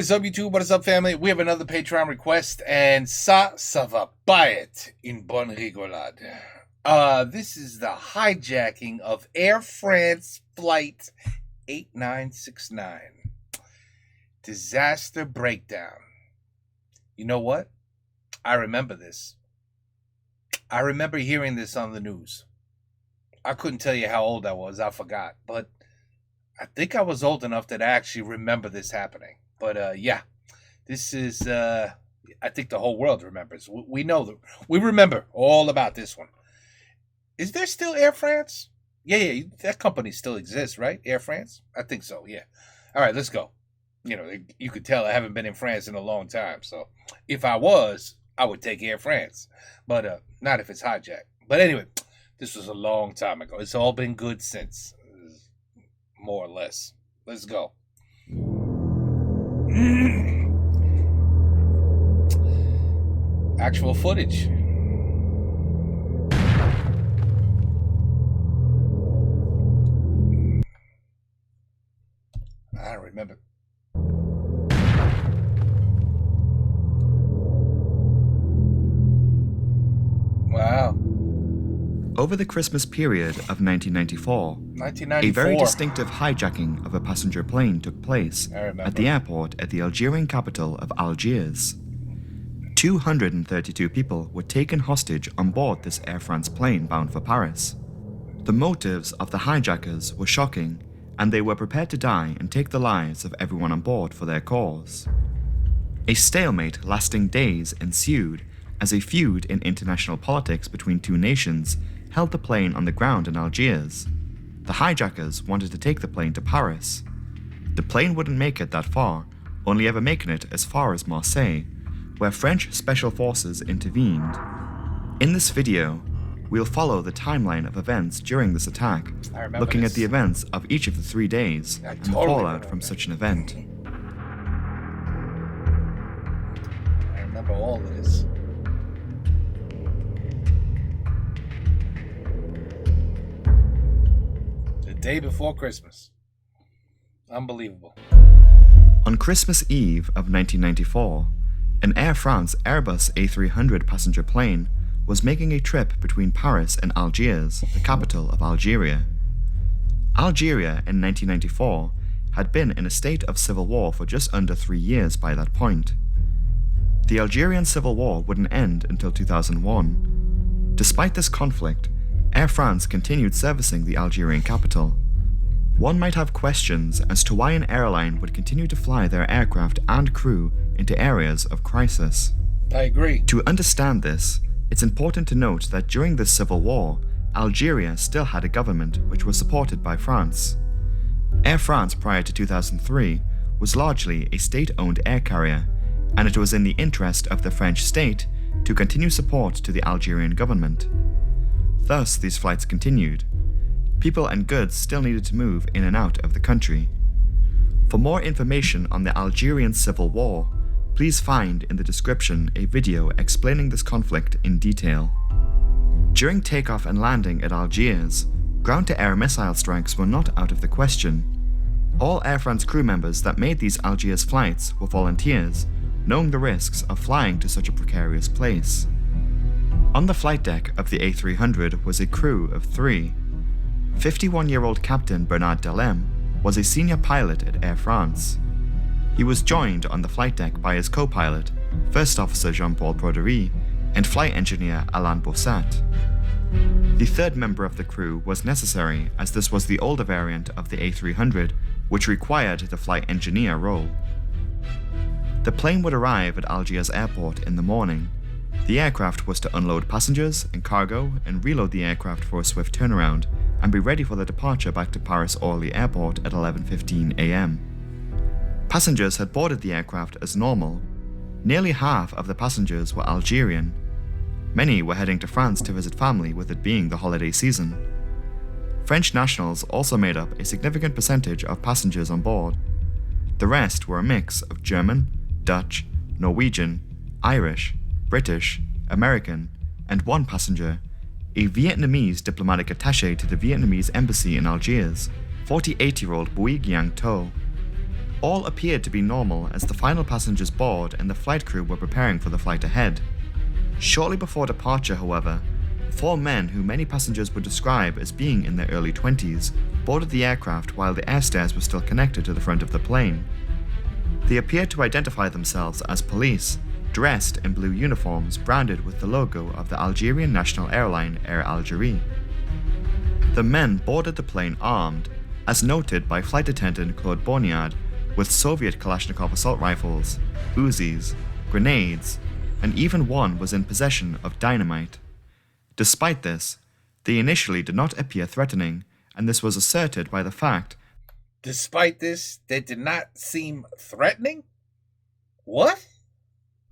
What is up, YouTube? What is up, family? We have another Patreon request, and ça va pas être une bonne rigolade. This is the hijacking of Air France Flight 8969. Disaster breakdown. You know what? I remember this. I remember hearing this on the news. I couldn't tell you how old I was. I forgot. But I think I was old enough that I actually remember this happening. But yeah, this is, I think the whole world remembers. We remember all about this one. Is there still Air France? Yeah, that company still exists, right? Air France? I think so, yeah. All right, let's go. You know, you could tell I haven't been in France in a long time. So if I was, I would take Air France. But not if it's hijacked. But anyway, this was a long time ago. It's all been good since, more or less. Let's go. Actual footage. I don't remember. Wow. Over the Christmas period of 1994, a very distinctive hijacking of a passenger plane took place at the airport at the Algerian capital of Algiers. 232 people were taken hostage on board this Air France plane bound for Paris. The motives of the hijackers were shocking, and they were prepared to die and take the lives of everyone on board for their cause. A stalemate lasting days ensued as a feud in international politics between two nations held the plane on the ground in Algiers. The hijackers wanted to take the plane to Paris. The plane wouldn't make it that far, only ever making it as far as Marseille, where French special forces intervened. In this video, we'll follow the timeline of events during this attack, looking at the events of each of the 3 days and the fallout from such an event. I remember all of this. Day before Christmas. Unbelievable. On Christmas Eve of 1994, an Air France Airbus A300 passenger plane was making a trip between Paris and Algiers, the capital of Algeria. Algeria in 1994 had been in a state of civil war for just under 3 years by that point. The Algerian Civil War wouldn't end until 2001. Despite this conflict, Air France continued servicing the Algerian capital. One might have questions as to why an airline would continue to fly their aircraft and crew into areas of crisis. I agree. To understand this, it's important to note that during this civil war, Algeria still had a government which was supported by France. Air France prior to 2003 was largely a state-owned air carrier, and it was in the interest of the French state to continue support to the Algerian government. Thus, these flights continued. People and goods still needed to move in and out of the country. For more information on the Algerian Civil War, please find in the description a video explaining this conflict in detail. During takeoff and landing at Algiers, ground-to-air missile strikes were not out of the question. All Air France crew members that made these Algiers flights were volunteers, knowing the risks of flying to such a precarious place. On the flight deck of the A300 was a crew of 3. 51-year-old Captain Bernard Delem was a senior pilot at Air France. He was joined on the flight deck by his co-pilot, First Officer Jean-Paul Broderie, and flight engineer Alain Bossat. The third member of the crew was necessary as this was the older variant of the A300, which required the flight engineer role. The plane would arrive at Algiers Airport in the morning. The aircraft was to unload passengers and cargo and reload the aircraft for a swift turnaround and be ready for the departure back to Paris-Orly Airport at 11:15 a.m. Passengers had boarded the aircraft as normal. Nearly half of the passengers were Algerian. Many were heading to France to visit family, with it being the holiday season. French nationals also made up a significant percentage of passengers on board. The rest were a mix of German, Dutch, Norwegian, Irish, British, American, and one passenger, a Vietnamese diplomatic attaché to the Vietnamese embassy in Algiers, 48-year-old Bui Giang To. All appeared to be normal as the final passengers board and the flight crew were preparing for the flight ahead. Shortly before departure, however, 4 men who many passengers would describe as being in their early 20s boarded the aircraft while the air stairs were still connected to the front of the plane. They appeared to identify themselves as police, dressed in blue uniforms branded with the logo of the Algerian national airline Air Algérie. The men boarded the plane armed, as noted by flight attendant Claude Bonniard, with Soviet Kalashnikov assault rifles, Uzis, grenades, and even one was in possession of dynamite. Despite this, they initially did not appear threatening, and this was asserted by the fact Despite this, they did not seem threatening? What?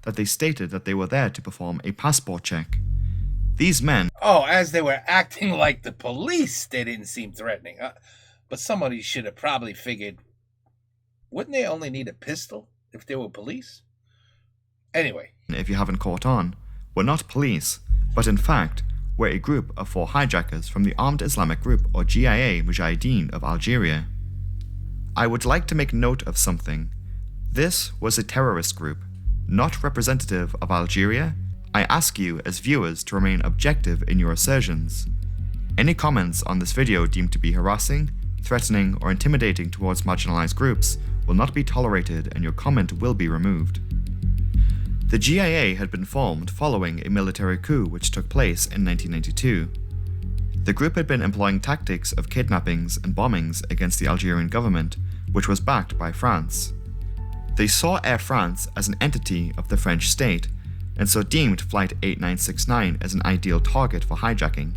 that they stated that they were there to perform a passport check. These men, Oh, as they were acting like the police, they didn't seem threatening. But somebody should have probably figured, wouldn't they only need a pistol if they were police? Anyway, if you haven't caught on, were not police, but in fact were a group of 4 hijackers from the Armed Islamic Group or GIA Mujahideen of Algeria. I would like to make note of something. This was a terrorist group, not representative of Algeria. I ask you as viewers to remain objective in your assertions. Any comments on this video deemed to be harassing, threatening, or intimidating towards marginalized groups will not be tolerated and your comment will be removed. The GIA had been formed following a military coup which took place in 1992. The group had been employing tactics of kidnappings and bombings against the Algerian government, which was backed by France. They saw Air France as an entity of the French state, and so deemed Flight 8969 as an ideal target for hijacking.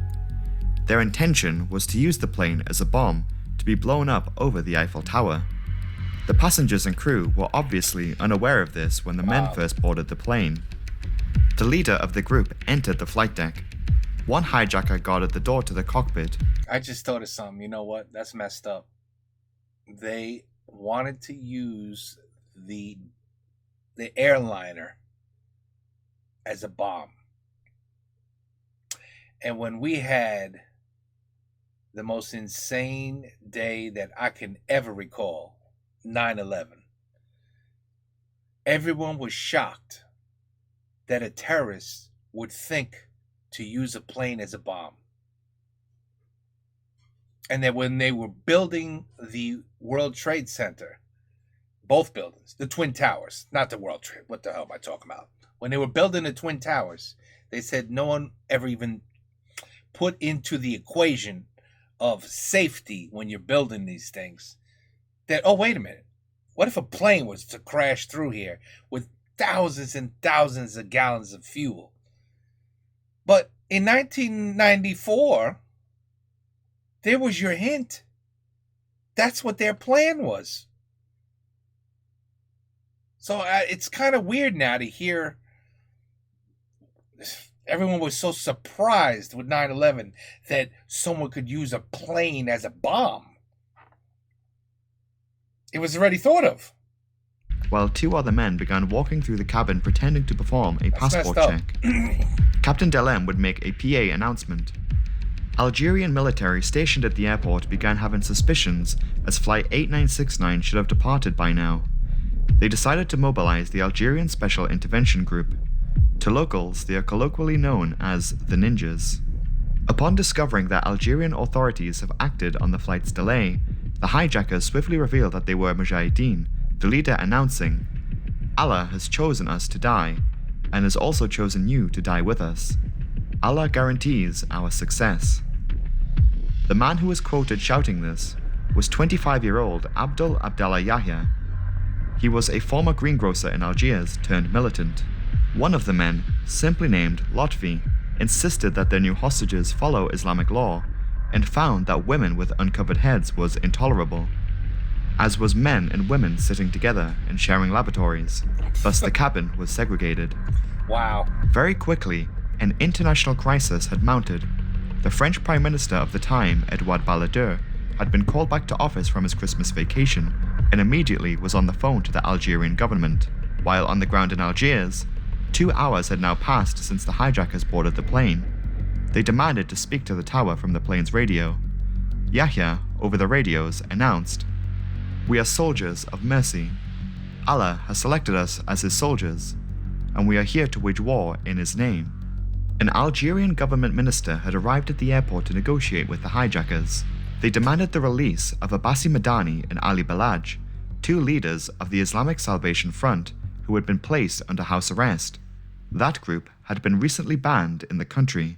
Their intention was to use the plane as a bomb to be blown up over the Eiffel Tower. The passengers and crew were obviously unaware of this when the men first boarded the plane. The leader of the group entered the flight deck. One hijacker guarded the door to the cockpit. I just thought of something. You know what? That's messed up. They wanted to use the airliner as a bomb. And when we had the most insane day that I can ever recall, 9/11, everyone was shocked that a terrorist would think to use a plane as a bomb. And that when they were building the World Trade Center, both buildings, the Twin Towers, not the World Trade, what the hell am I talking about? When they were building the Twin Towers, they said no one ever even put into the equation of safety when you're building these things that, oh, wait a minute, what if a plane was to crash through here with thousands and thousands of gallons of fuel? But in 1994, there was your hint. That's what their plan was. So it's kind of weird now to hear everyone was so surprised with 9/11 that someone could use a plane as a bomb. It was already thought of. While 2 other men began walking through the cabin pretending to perform a passport check. Captain Delem would make a PA announcement. Algerian military stationed at the airport began having suspicions as Flight 8969 should have departed by now. They decided to mobilize the Algerian Special Intervention Group. To locals, they are colloquially known as the Ninjas. Upon discovering that Algerian authorities have acted on the flight's delay, the hijackers swiftly revealed that they were Mujahideen, the leader announcing, "Allah has chosen us to die, and has also chosen you to die with us. Allah guarantees our success." The man who was quoted shouting this was 25-year-old Abdul Abdallah Yahya. He was a former greengrocer in Algiers turned militant. One of the men, simply named Lotfi, insisted that their new hostages follow Islamic law and found that women with uncovered heads was intolerable, as was men and women sitting together and sharing lavatories. Thus the cabin was segregated. Wow. Very quickly, an international crisis had mounted. The French Prime Minister of the time, Edouard Balladur, had been called back to office from his Christmas vacation and immediately was on the phone to the Algerian government. While on the ground in Algiers, 2 hours had now passed since the hijackers boarded the plane. They demanded to speak to the tower from the plane's radio. Yahya, over the radios, announced, "We are soldiers of mercy. Allah has selected us as his soldiers, and we are here to wage war in his name." An Algerian government minister had arrived at the airport to negotiate with the hijackers. They demanded the release of Abbasi Madani and Ali Balaj, two leaders of the Islamic Salvation Front who had been placed under house arrest. That group had been recently banned in the country.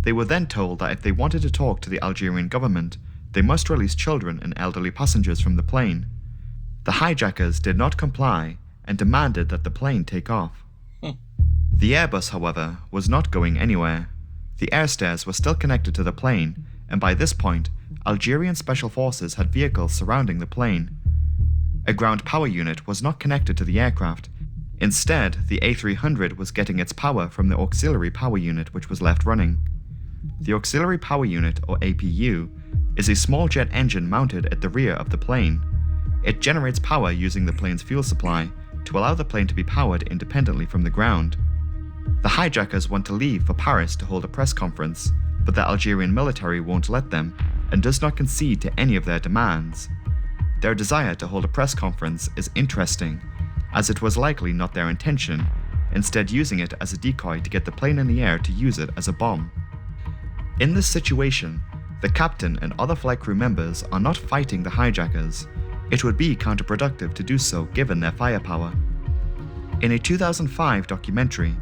They were then told that if they wanted to talk to the Algerian government, they must release children and elderly passengers from the plane. The hijackers did not comply and demanded that the plane take off. The Airbus, however, was not going anywhere. The airstairs were still connected to the plane, and by this point, Algerian special forces had vehicles surrounding the plane. A ground power unit was not connected to the aircraft. Instead, the A300 was getting its power from the auxiliary power unit, which was left running. The auxiliary power unit, or APU, is a small jet engine mounted at the rear of the plane. It generates power using the plane's fuel supply to allow the plane to be powered independently from the ground. The hijackers want to leave for Paris to hold a press conference, but the Algerian military won't let them and does not concede to any of their demands. Their desire to hold a press conference is interesting, as it was likely not their intention, instead using it as a decoy to get the plane in the air to use it as a bomb. In this situation, the captain and other flight crew members are not fighting the hijackers. It would be counterproductive to do so given their firepower. In a 2005 documentary,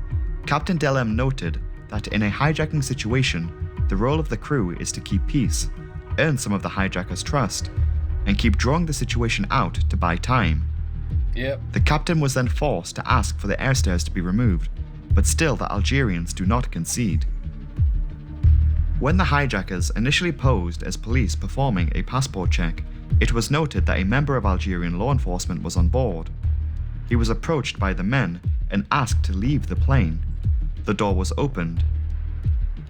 Captain Delem noted that in a hijacking situation, the role of the crew is to keep peace, earn some of the hijackers' trust, and keep drawing the situation out to buy time. Yep. The captain was then forced to ask for the airstairs to be removed, but still the Algerians do not concede. When the hijackers initially posed as police performing a passport check, it was noted that a member of Algerian law enforcement was on board. He was approached by the men and asked to leave the plane. The door was opened.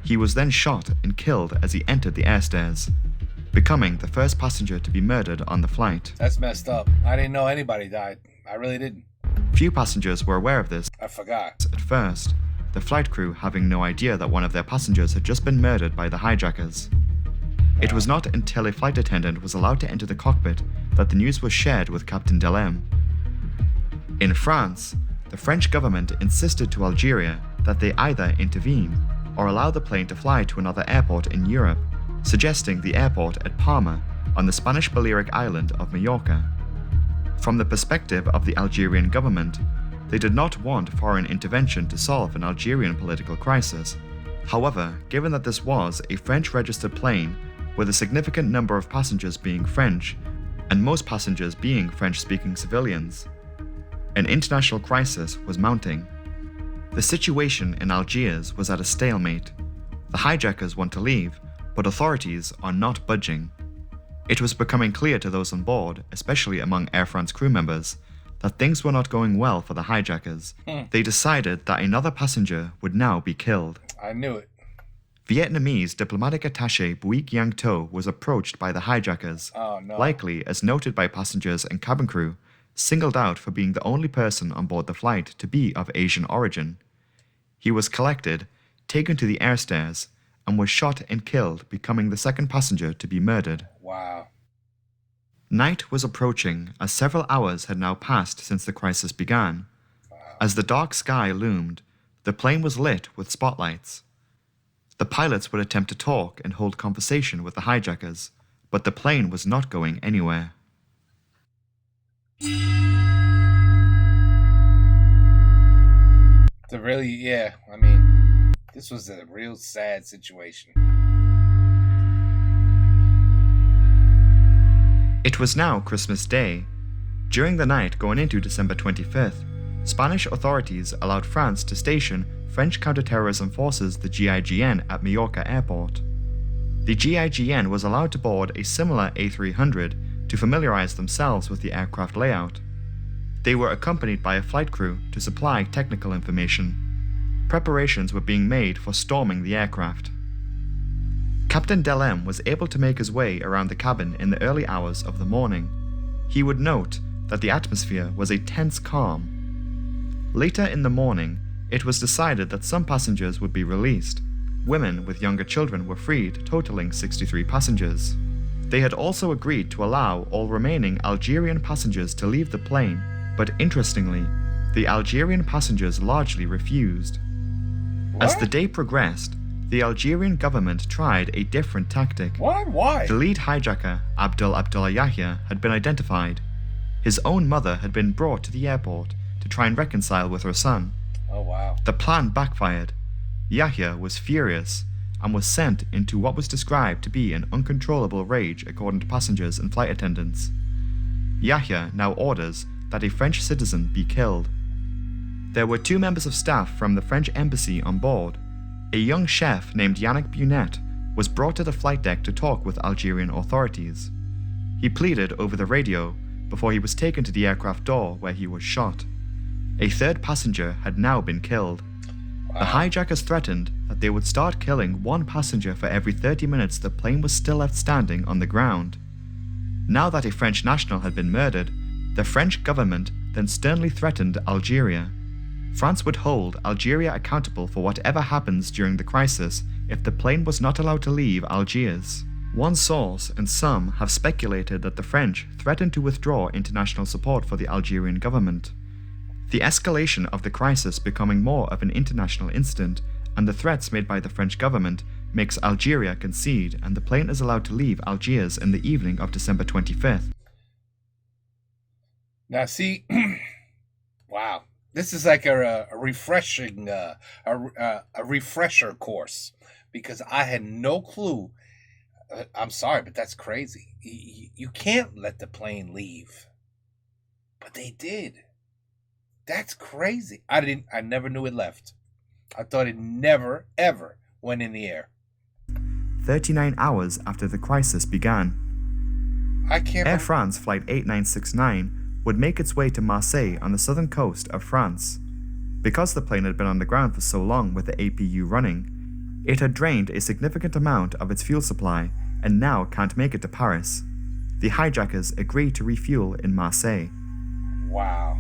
He was then shot and killed as he entered the airstairs, becoming the first passenger to be murdered on the flight. That's messed up. I didn't know anybody died. I really didn't. Few passengers were aware of this I forgot. at first, the flight crew having no idea that one of their passengers had just been murdered by the hijackers. It was not until a flight attendant was allowed to enter the cockpit that the news was shared with Captain Delem. In France, the French government insisted to Algeria that they either intervene or allow the plane to fly to another airport in Europe, suggesting the airport at Palma on the Spanish Balearic island of Majorca. From the perspective of the Algerian government, they did not want foreign intervention to solve an Algerian political crisis. However, given that this was a French-registered plane with a significant number of passengers being French, and most passengers being French-speaking civilians, an international crisis was mounting. The situation in Algiers was at a stalemate. The hijackers want to leave, but authorities are not budging. It was becoming clear to those on board, especially among Air France crew members, that things were not going well for the hijackers. They decided that another passenger would now be killed. I knew it. Vietnamese diplomatic attaché Buick Yang To was approached by the hijackers, Oh no. likely, as noted by passengers and cabin crew, singled out for being the only person on board the flight to be of Asian origin. He was collected, taken to the airstairs, and was shot and killed, becoming the second passenger to be murdered. Wow. Night was approaching, as several hours had now passed since the crisis began. As the dark sky loomed, the plane was lit with spotlights. The pilots would attempt to talk and hold conversation with the hijackers, but the plane was not going anywhere. This was a real sad situation. It was now Christmas Day. During the night going into December 25th, Spanish authorities allowed France to station French counterterrorism forces, the GIGN, at Majorca Airport. The GIGN was allowed to board a similar A300 to familiarize themselves with the aircraft layout. They were accompanied by a flight crew to supply technical information. Preparations were being made for storming the aircraft. Captain Delem was able to make his way around the cabin in the early hours of the morning. He would note that the atmosphere was a tense calm. Later in the morning, it was decided that some passengers would be released. Women with younger children were freed, totaling 63 passengers. They had also agreed to allow all remaining Algerian passengers to leave the plane, but interestingly, the Algerian passengers largely refused. As the day progressed, the Algerian government tried a different tactic. What? Why? The lead hijacker, Abdullah Yahya, had been identified. His own mother had been brought to the airport to try and reconcile with her son. Oh, wow. The plan backfired. Yahya was furious and was sent into what was described to be an uncontrollable rage according to passengers and flight attendants. Yahya now orders that a French citizen be killed. There were 2 members of staff from the French embassy on board. A young chef named Yannick Bunet was brought to the flight deck to talk with Algerian authorities. He pleaded over the radio before he was taken to the aircraft door where he was shot. A 3rd passenger had now been killed. Wow. The hijackers threatened that they would start killing 1 passenger for every 30 minutes the plane was still left standing on the ground. Now that a French national had been murdered, the French government then sternly threatened Algeria. France would hold Algeria accountable for whatever happens during the crisis if the plane was not allowed to leave Algiers. One source and some have speculated that the French threatened to withdraw international support for the Algerian government. The escalation of the crisis becoming more of an international incident and the threats made by the French government makes Algeria concede, and the plane is allowed to leave Algiers in the evening of December 25th. Now, see, wow, this is like a refreshing, a refresher course, because I had no clue. I'm sorry, but that's crazy. You can't let the plane leave, but they did. That's crazy. I never knew it left. I thought it never, ever went in the air. 39 hours after the crisis began, I can't. Air France Flight 8969 would make its way to Marseille on the southern coast of France. Because the plane had been on the ground for so long with the APU running, it had drained a significant amount of its fuel supply and now can't make it to Paris. The hijackers agreed to refuel in Marseille. Wow.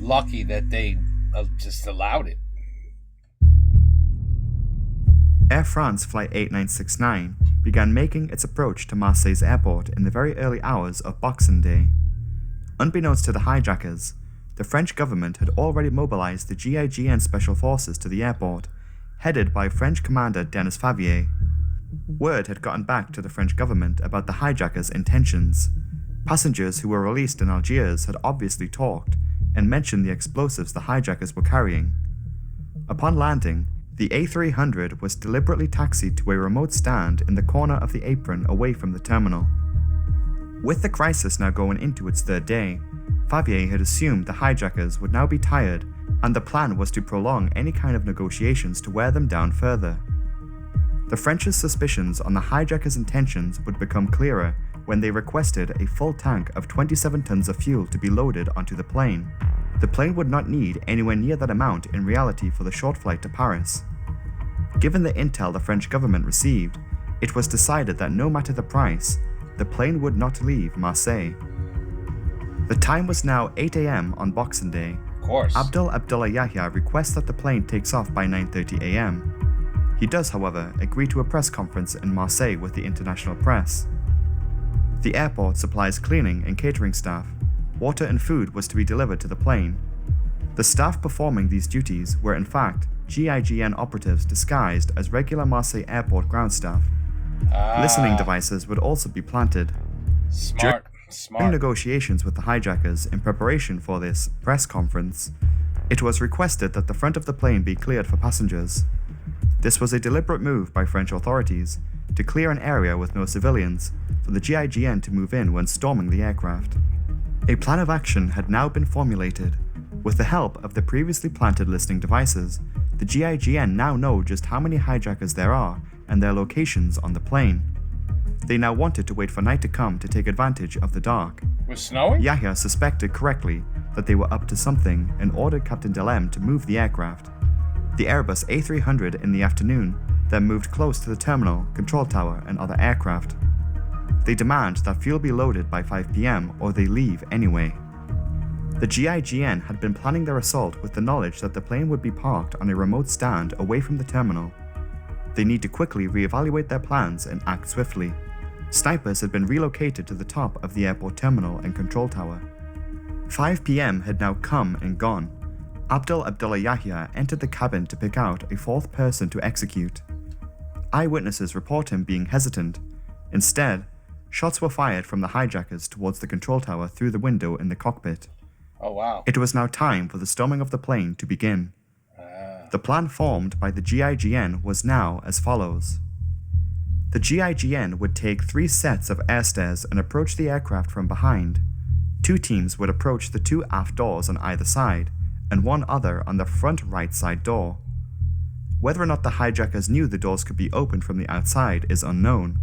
Lucky that they just allowed it. Air France Flight 8969 began making its approach to Marseille's airport in the very early hours of Boxing Day. Unbeknownst to the hijackers, the French government had already mobilized the GIGN Special Forces to the airport, headed by French Commander Denis Favier. Word had gotten back to the French government about the hijackers' intentions. Passengers who were released in Algiers had obviously talked and mentioned the explosives the hijackers were carrying. Upon landing, the A300 was deliberately taxied to a remote stand in the corner of the apron away from the terminal. With the crisis now going into its 3rd day, Favier had assumed the hijackers would now be tired, and the plan was to prolong any kind of negotiations to wear them down further. The French's suspicions on the hijackers' intentions would become clearer when they requested a full tank of 27 tons of fuel to be loaded onto the plane. The plane would not need anywhere near that amount in reality for the short flight to Paris. Given the intel the French government received, it was decided that no matter the price, the plane would not leave Marseille. The time was now 8 a.m. on Boxing Day. Of course. Abdullah Yahya requests that the plane takes off by 9:30 a.m. He does, however, agree to a press conference in Marseille with the international press. The airport supplies cleaning and catering staff. Water and food was to be delivered to the plane. The staff performing these duties were in fact GIGN operatives disguised as regular Marseille airport ground staff. Listening devices would also be planted. Smart. During negotiations with the hijackers in preparation for this press conference, it was requested that the front of the plane be cleared for passengers. This was a deliberate move by French authorities to clear an area with no civilians for the GIGN to move in when storming the aircraft. A plan of action had now been formulated. With the help of the previously planted listening devices, the GIGN now know just how many hijackers there are and their locations on the plane. They now wanted to wait for night to come to take advantage of the dark. Was snowing? Yahya suspected correctly that they were up to something and ordered Captain Delem to move the aircraft. The Airbus A300 in the afternoon then moved close to the terminal, control tower, and other aircraft. They demand that fuel be loaded by 5 p.m. or they leave anyway. The GIGN had been planning their assault with the knowledge that the plane would be parked on a remote stand away from the terminal. They need to quickly reevaluate their plans and act swiftly. Snipers had been relocated to the top of the airport terminal and control tower. 5 p.m. had now come and gone. Abdullah Yahya entered the cabin to pick out a fourth person to execute. Eyewitnesses report him being hesitant. Instead, shots were fired from the hijackers towards the control tower through the window in the cockpit. Oh, wow. It was now time for the storming of the plane to begin. The plan formed by the GIGN was now as follows. The GIGN would take 3 sets of air stairs and approach the aircraft from behind. 2 teams would approach the 2 aft doors on either side, and 1 other on the front right side door. Whether or not the hijackers knew the doors could be opened from the outside is unknown.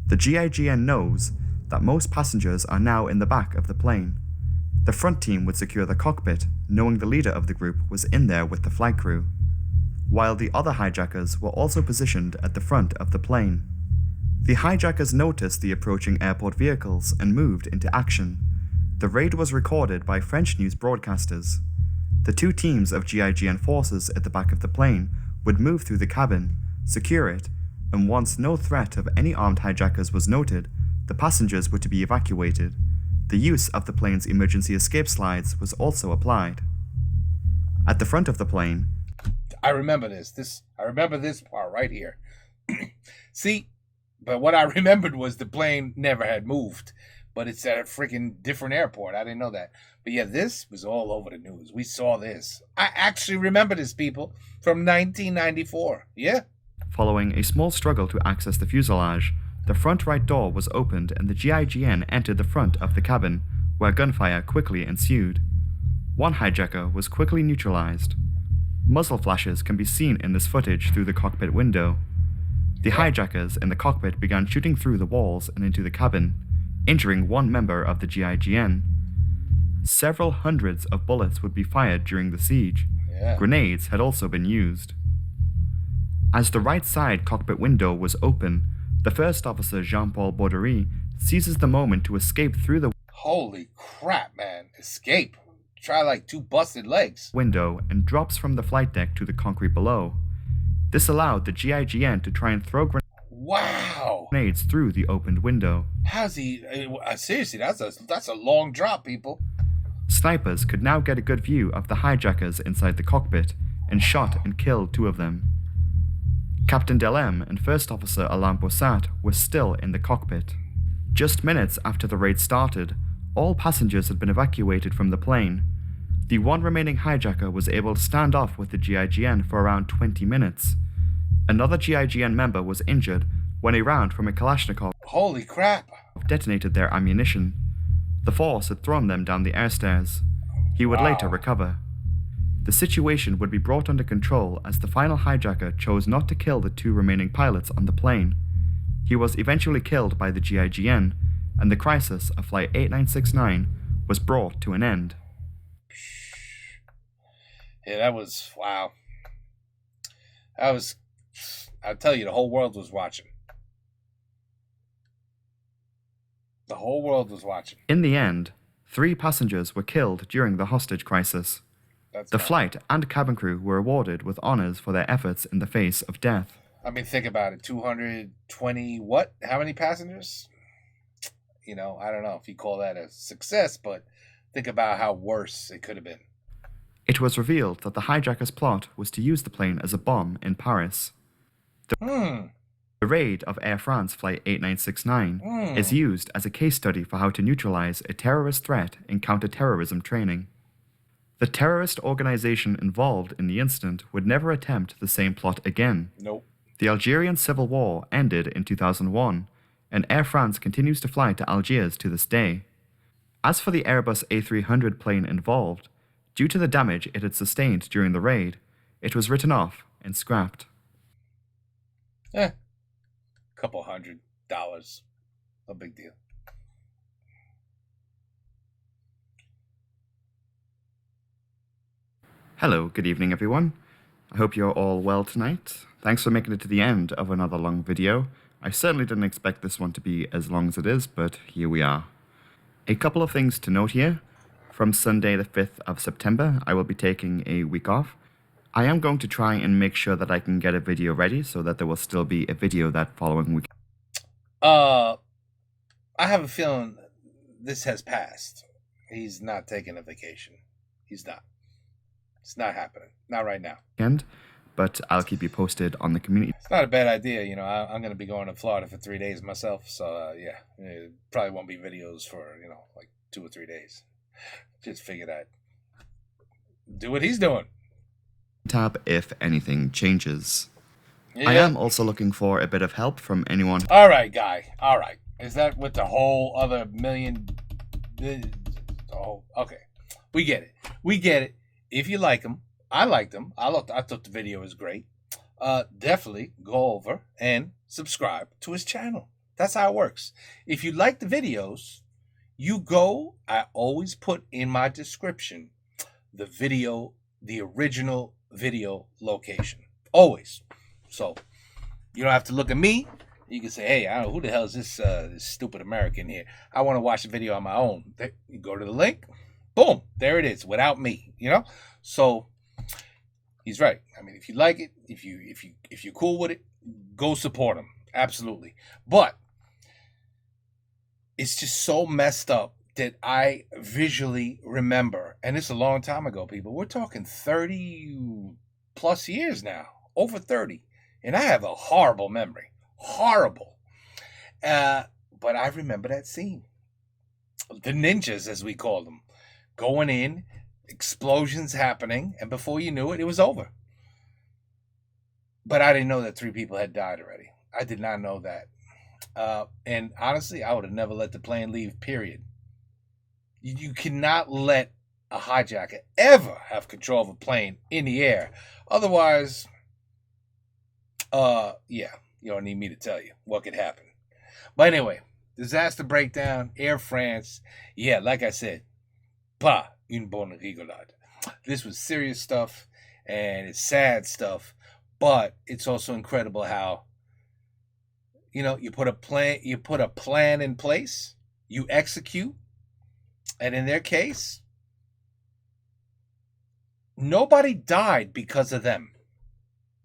The GIGN knows that most passengers are now in the back of the plane. The front team would secure the cockpit, knowing the leader of the group was in there with the flight crew, while the other hijackers were also positioned at the front of the plane. The hijackers noticed the approaching airport vehicles and moved into action. The raid was recorded by French news broadcasters. The 2 teams of GIGN forces at the back of the plane would move through the cabin, secure it, and once no threat of any armed hijackers was noted, the passengers were to be evacuated. The use of the plane's emergency escape slides was also applied. At the front of the plane, I remember I remember this part right here. See, but what I remembered was the plane never had moved, but it's at a freaking different airport. I didn't know that. But yeah, this was all over the news. We saw this. I actually remember this, people, from 1994. Yeah. Following a small struggle to access the fuselage, the front right door was opened and the GIGN entered the front of the cabin, where gunfire quickly ensued. 1 hijacker was quickly neutralized. Muzzle flashes can be seen in this footage through the cockpit window. The hijackers in the cockpit began shooting through the walls and into the cabin, injuring 1 member of the GIGN. Several hundreds of bullets would be fired during the siege. Grenades had also been used. As the right side cockpit window was open, the first officer, Jean-Paul Borderie, seizes the moment to escape through the Holy crap, man. Escape. Try like 2 busted legs. Window and drops from the flight deck to the concrete below. This allowed the GIGN to try and throw grenades through the opened window. How's he? Seriously, that's a long drop, people. Snipers could now get a good view of the hijackers inside the cockpit and shot and killed 2 of them. Captain Delem and First Officer Alain Bossat were still in the cockpit. Just minutes after the raid started, all passengers had been evacuated from the plane. The 1 remaining hijacker was able to stand off with the GIGN for around 20 minutes. Another GIGN member was injured when a round from a Kalashnikov Holy crap! detonated their ammunition. The force had thrown them down the air stairs. He would later recover. The situation would be brought under control as the final hijacker chose not to kill the 2 remaining pilots on the plane. He was eventually killed by the GIGN, and the crisis of Flight 8969 was brought to an end. Yeah, that was, wow. I'll tell you, the whole world was watching. The whole world was watching. In the end, 3 passengers were killed during the hostage crisis. The flight and cabin crew were awarded with honors for their efforts in the face of death. I mean, think about it. 220 what? How many passengers? You know, I don't know if you call that a success, but think about how worse it could have been. It was revealed that the hijackers' plot was to use the plane as a bomb in Paris. The raid of Air France Flight 8969 is used as a case study for how to neutralize a terrorist threat in counter-terrorism training. The terrorist organization involved in the incident would never attempt the same plot again. Nope. The Algerian Civil War ended in 2001, and Air France continues to fly to Algiers to this day. As for the Airbus A300 plane involved, due to the damage it had sustained during the raid, it was written off and scrapped. Couple $100. No big deal. Hello, good evening everyone. I hope you're all well tonight. Thanks for making it to the end of another long video. I certainly didn't expect this one to be as long as it is, but here we are. A couple of things to note here. From Sunday the 5th of September, I will be taking a week off. I am going to try and make sure that I can get a video ready so that there will still be a video that following week. I have a feeling this has passed. He's not taking a vacation. He's not. It's not happening. Not right now. But I'll keep you posted on the community. It's not a bad idea. You know, I'm going to be going to Florida for 3 days myself. So, yeah, it probably won't be videos for, like 2 or 3 days. Just figured I'd do what he's doing. Tab if anything changes. Yeah. I am also looking for a bit of help from anyone. All right, guy. All right. Is that with the whole other million? Oh, okay. We get it. We get it. If you like him, I liked him. I thought the video was great. Definitely go over and subscribe to his channel. That's how it works. If you like the videos, you go. I always put in my description the video, the original video location. Always. So you don't have to look at me. You can say, hey, I don't know who the hell is this stupid American here. I want to watch the video on my own. You go to the link. Boom. There it is without me, So he's right. I mean, if you like it, if you're cool with it, go support him. Absolutely. But it's just so messed up that I visually remember, and it's a long time ago, people. We're talking 30 plus years now, over 30. And I have a horrible memory. Horrible. But I remember that scene. The ninjas, as we call them, going in, explosions happening, and before you knew it, it was over. But I didn't know that 3 people had died already. I did not know that. And honestly, I would have never let the plane leave, period. You cannot let a hijacker ever have control of a plane in the air. Otherwise, yeah, you don't need me to tell you what could happen. But anyway, disaster breakdown, Air France. Yeah, like I said, pas une bonne rigolade. This was serious stuff, and it's sad stuff, but it's also incredible how, you put a plan in place, you execute, and in their case, nobody died because of them.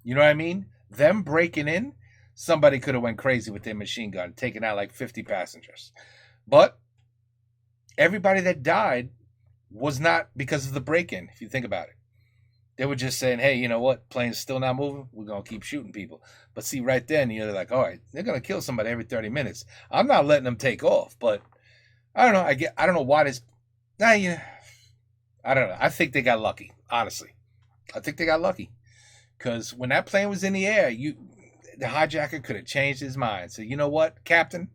You know what I mean? Them breaking in, somebody could have went crazy with their machine gun, taking out like 50 passengers. But everybody that died was not because of the break-in, if you think about it. They were just saying, hey, you know what? Plane's still not moving. We're going to keep shooting people. But see, right then, they're like, all right, they're going to kill somebody every 30 minutes. I'm not letting them take off. But I don't know. I don't know why this. I don't know. I think they got lucky, honestly. I think they got lucky. Because when that plane was in the air, the hijacker could have changed his mind. So, you know what, Captain?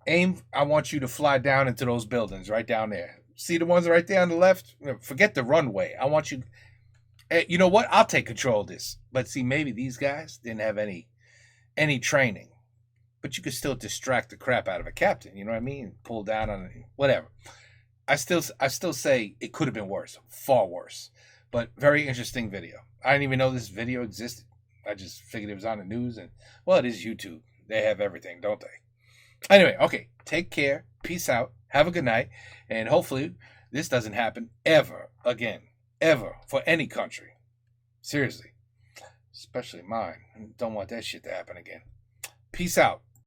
I want you to fly down into those buildings right down there. See the ones right there on the left? Forget the runway. I want you. You know what? I'll take control of this. But see, maybe these guys didn't have any training. But you could still distract the crap out of a captain. You know what I mean? Pull down on it, whatever. I still say it could have been worse. Far worse. But very interesting video. I didn't even know this video existed. I just figured it was on the news. And, well, it is YouTube. They have everything, don't they? Anyway, okay. Take care. Peace out. Have a good night. And hopefully this doesn't happen ever again. Ever. For any country. Seriously. Especially mine. Don't want that shit to happen again. Peace out.